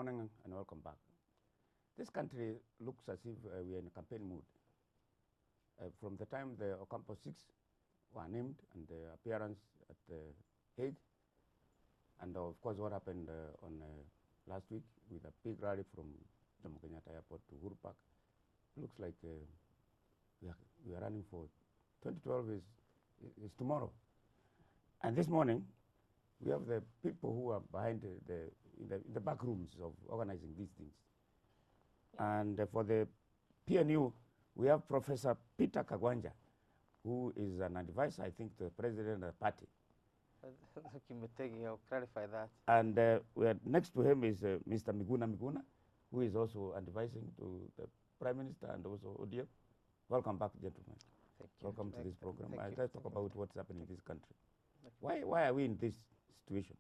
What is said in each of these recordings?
morning and welcome back. This country looks as if we are in a campaign mood. From the time the Ocampo 6 were named and the appearance at the Hague, and of course what happened on last week with a big rally from Jomo Kenyatta Airport to Uhuru Park, looks like we are running for 2012 is tomorrow. And this morning, we have the people who are behind in the back rooms of organizing these things. And for the PNU, we have Professor Peter Kagwanja, who is an advisor, I think, to the president of the party. I'll clarify that. And next to him is Mr. Miguna, who is also advising to the Prime Minister and also ODM. Welcome back, gentlemen. Thank you. Welcome to this program. Let's talk about what's happening in this country. Why are we in this situation?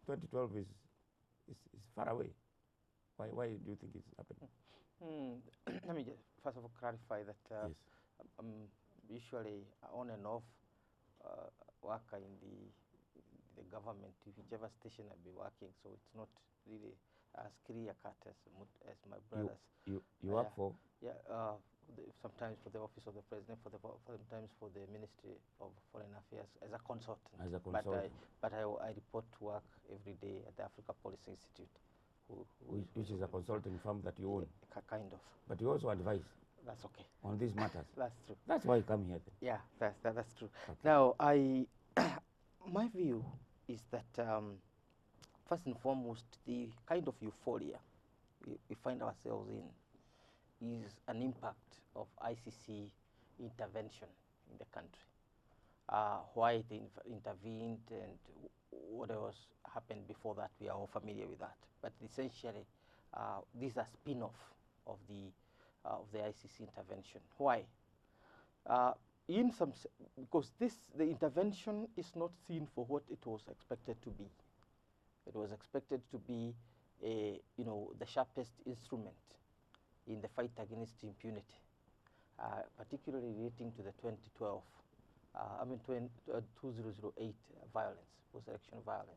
2012 is far away. Why do you think it's happening? Let me just first of all clarify that yes. I'm usually on and off worker in the government, whichever station I'll be working, so it's not really as clear cut as my brothers. You work for? Yeah, sometimes for the office of the president, sometimes for the Ministry of Foreign Affairs as a consultant. As a consultant. But I report to work every day at the Africa Policy Institute. Which is a consulting firm that you own? Kind of. But you also advise? That's okay. On these matters? That's true. That's why you come here then? Yeah, that's true. Okay. Now, my view is that first and foremost, the kind of euphoria we find ourselves in is an impact of ICC intervention in the country. Why they intervened and what else happened before that, we are all familiar with that. But essentially, these are spin-off of the ICC intervention. Why? Because the intervention is not seen for what it was expected to be. It was expected to be the sharpest instrument in the fight against impunity, particularly relating to the 2012, 2008 violence, post-election violence.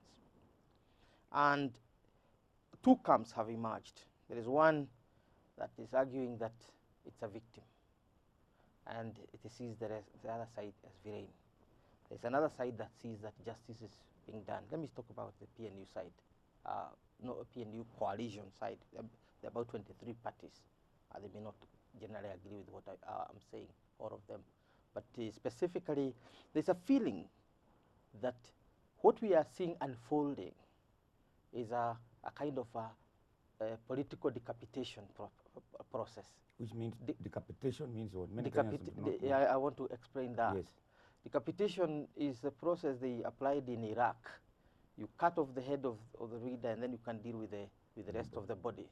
And two camps have emerged. There is one that is arguing that it's a victim, and it sees the other side as villain. There's another side that sees that justice is being done. Let me talk about the PNU side, no PNU coalition side. There are about 23 parties. They may not generally agree with what I'm saying, all of them. But specifically, there's a feeling that what we are seeing unfolding is a kind of a political decapitation process. Which means decapitation means what? I want to explain that. Yes. Decapitation is a process they applied in Iraq. You cut off the head of the leader, and then you can deal with the rest of the body.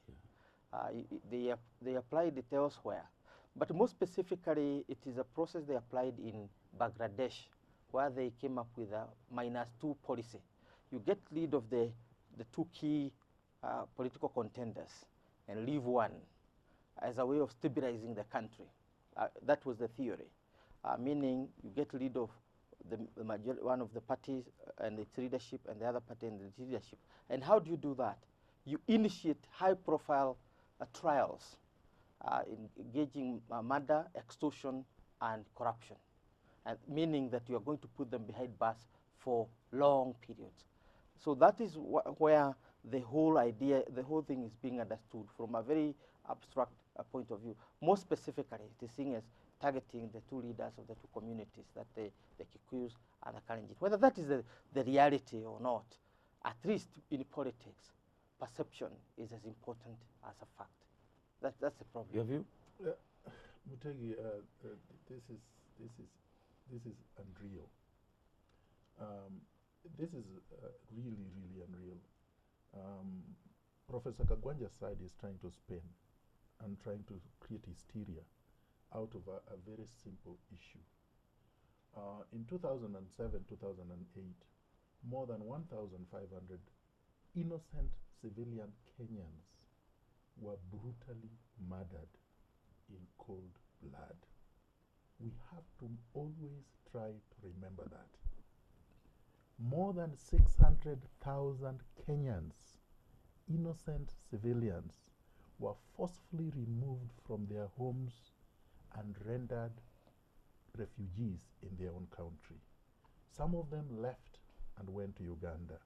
Yeah. They applied it elsewhere. But more specifically, it is a process they applied in Bangladesh, where they came up with a -2 policy. You get rid of the two key political contenders and leave one as a way of stabilizing the country. That was the theory, meaning you get rid of one of the parties and its leadership and the other party and its leadership. And how do you do that? You initiate high-profile trials engaging murder, extortion, and corruption, meaning that you are going to put them behind bars for long periods. So that is where the whole idea, the whole thing is being understood from a very abstract point of view. More specifically, it is seen as targeting the two leaders of the two communities, that the Kikuyus and the Kalenjin. Whether that is the reality or not, at least in politics, perception is as important as a fact. That's the problem. Your view? Mutegi, this is unreal. This is really, really unreal. Professor Kagwanja's side is trying to spin and trying to create hysteria out of a very simple issue. In 2007, 2008, more than 1,500 innocent civilian Kenyans were brutally murdered in cold blood. We have to always try to remember that. More than 600,000 Kenyans innocent civilians were forcefully removed from their homes and rendered refugees in their own country. Some of them left and went to Uganda.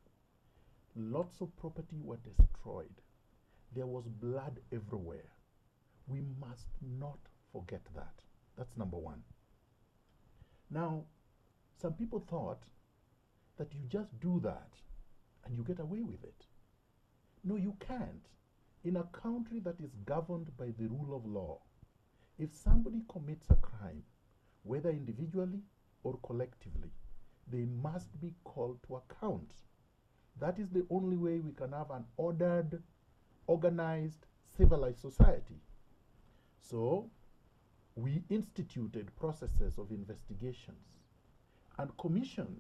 Lots of property were destroyed. There was blood everywhere. We must not forget that. That's number one. Now, some people thought that you just do that and you get away with it. No, you can't. In a country that is governed by the rule of law, if somebody commits a crime, whether individually or collectively, they must be called to account. That is the only way we can have an ordered, organized, civilized society. So, we instituted processes of investigations, and commission,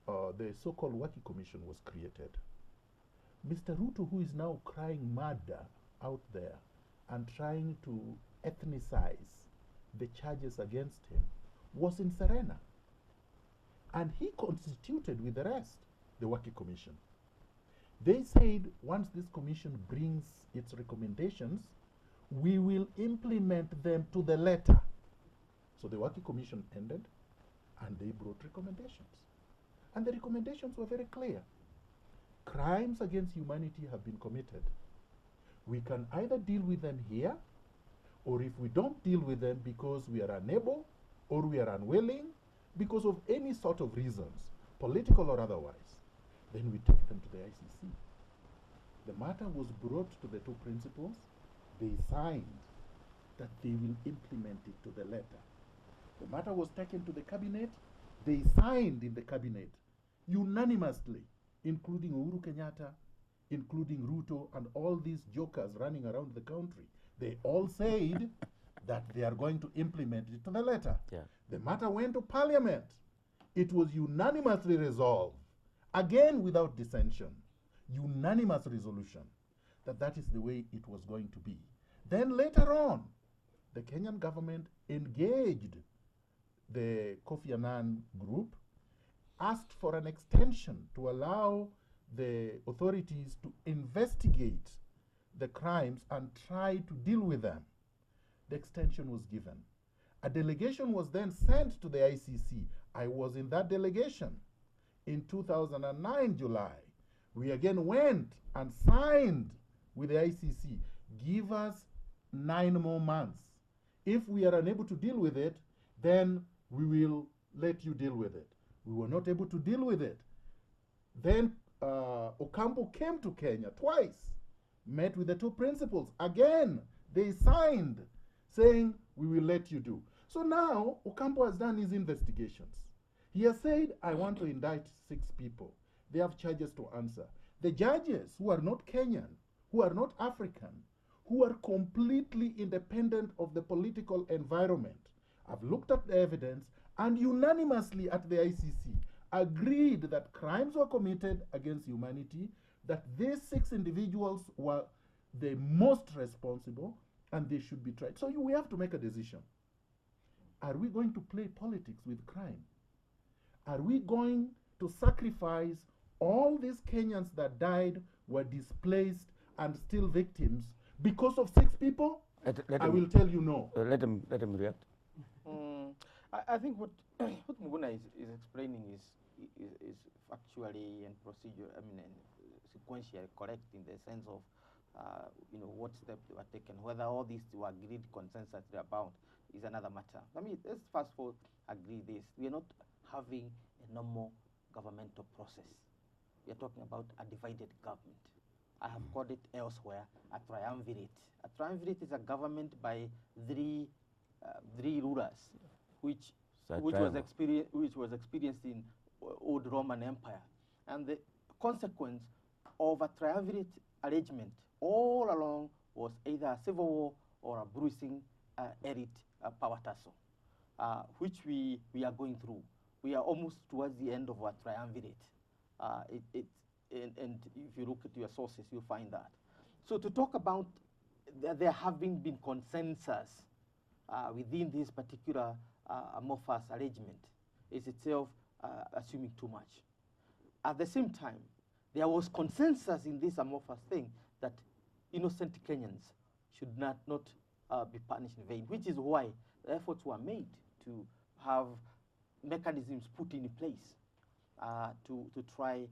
the so-called Waki Commission, was created. Mr. Ruto, who is now crying murder out there and trying to ethnicize the charges against him, was in Serena. And he constituted with the rest the Waki Commission. They said once this commission brings its recommendations, we will implement them to the letter. So the Waki Commission ended and they brought recommendations. And the recommendations were very clear. Crimes against humanity have been committed. We can either deal with them here, or if we don't deal with them because we are unable or we are unwilling, because of any sort of reasons, political or otherwise, then we take them to the ICC. The matter was brought to the two principals. They signed that they will implement it to the letter. The matter was taken to the cabinet. They signed in the cabinet unanimously, including Uhuru Kenyatta, including Ruto, and all these jokers running around the country. They all said that they are going to implement it to the letter. Yeah. The matter went to Parliament. It was unanimously resolved, again without dissension, unanimous resolution, that that is the way it was going to be. Then later on, the Kenyan government engaged the Kofi Annan group, asked for an extension to allow the authorities to investigate the crimes and try to deal with them. The extension was given. A delegation was then sent to the ICC. I was in that delegation. In 2009, July, we again went and signed with the ICC. Give us 9 more months. If we are unable to deal with it, then we will let you deal with it. We were not able to deal with it. Then Ocampo came to Kenya twice, met with the two principals. Again, they signed, saying, we will let you do. So now, Ocampo has done his investigations. He has said, I want to indict 6 people. They have charges to answer. The judges, who are not Kenyan, who are not African, who are completely independent of the political environment, have looked at the evidence and unanimously at the ICC agreed that crimes were committed against humanity, that these 6 individuals were the most responsible, and they should be tried. So we have to make a decision. Are we going to play politics with crime? Are we going to sacrifice all these Kenyans that died, were displaced, and still victims because of 6 people? I will tell you no. Let him react. I think what Muguna is explaining is factually and and sequentially correct in the sense of what steps were taken. Whether all these were agreed consensus they are bound is another matter. Let's first of all agree this: we are not having a normal governmental process. We are talking about a divided government. I have called it elsewhere a triumvirate. A triumvirate is a government by three rulers, which was experienced in old Roman Empire, and the consequence of a triumvirate arrangement all along was either a civil war or a bruising elite power tussle, which we are going through. We are almost towards the end of our triumvirate. And if you look at your sources, you'll find that. So to talk about there having been consensus within this particular amorphous arrangement is itself assuming too much. At the same time, there was consensus in this amorphous thing that innocent Kenyans should not be punished in vain, which is why the efforts were made to have mechanisms put in place to try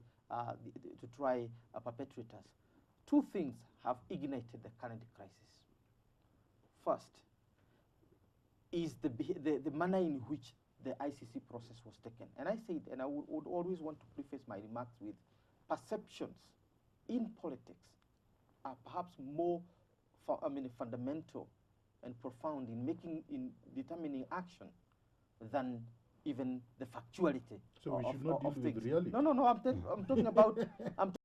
perpetrators. Two things have ignited the current crisis. First is the manner in which the ICC process was taken. And I said, and I would always want to preface my remarks with, perceptions in politics are perhaps more fundamental and profound in determining action than even the factuality so we should not deal of with things. reality. No. I'm talking about